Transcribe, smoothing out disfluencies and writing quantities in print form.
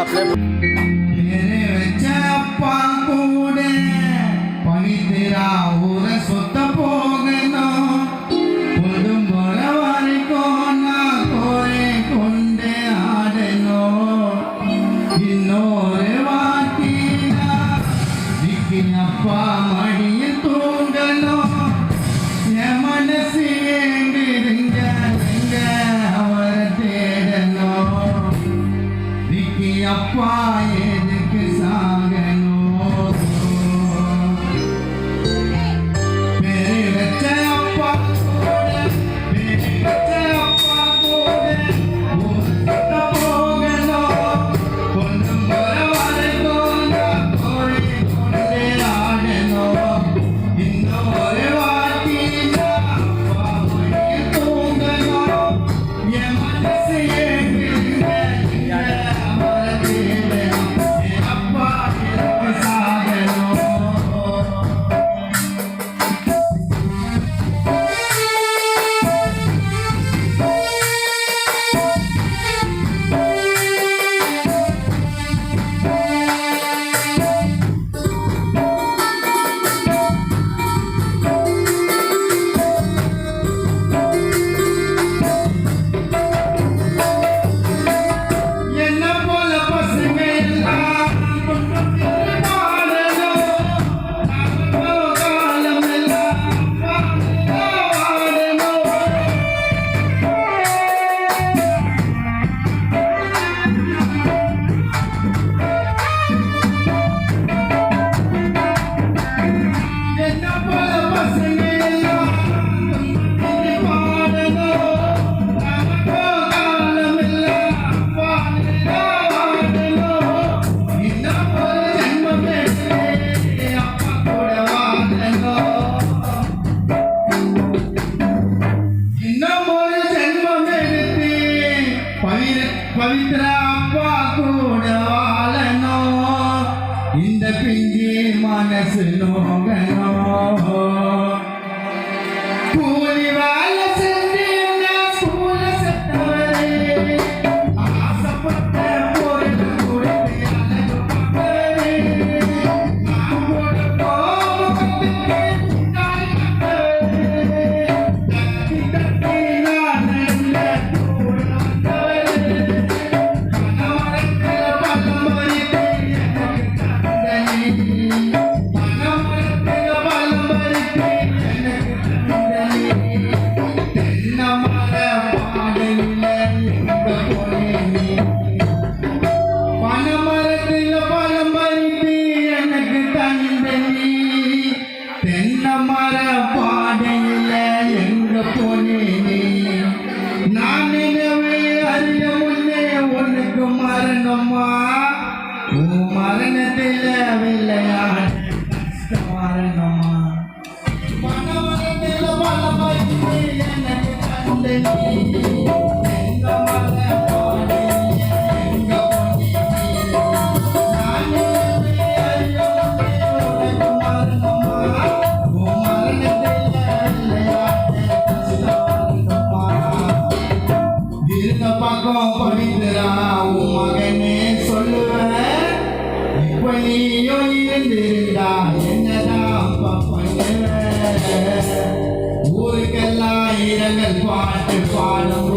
apply அப்பா கூட பவித்ரா ஊர சொத்த போகணும் பொழுதும் போற வரைக்கும் நான் கோரை கொண்டு ஆடணும் இன்னொரு வாட்டினா அப்பா மடியில் தூங்கணும் என் மனசு எங்கிருங்க எங்க அவரை தேடணும் அப்பா எதுக்கு சாகணும் பேரு வச்ச அப்பா கூட பேரு வச்ச அப்பா கூட போகணும் பொண்ணும் போற வரைக்கும் நான் கோரி கொண்டே ஆடணும் இன்னொரு வாட்டி அப்பா மடியில் தூங்கணும் என் மனசு எங்கிருங்க பவித்ரா அப்பா கூட வாழணும் இந்த பிஞ்சி மனசு நோகணும் கூலி வேலை செஞ்சு ஸ்கூல செத்தவரே ஆசைப்பட்ட பொருள் கொடுத்து அழகு பார்த்தவரே நான் கூட போகத்துக்கு தட்டி தட்டி நான் நல்ல தென்னமர பாடையில எங்க போனே நான் நினைவே அறிய முன்னே உனக்கு மரணமா உன் மரணத்தில விளையாட கஷ்ட மரணமா மனமரத்தில பலமறித்து எனக்கு தந்தை பவித்ரா உன் மகனே சொல்லுவேன் இப்ப நீயும் இருந்திருந்தா என்னதான் பண்ணுவேன் ஊருக்கெல்லாம் இரங்கல் பாட்டு பாடும்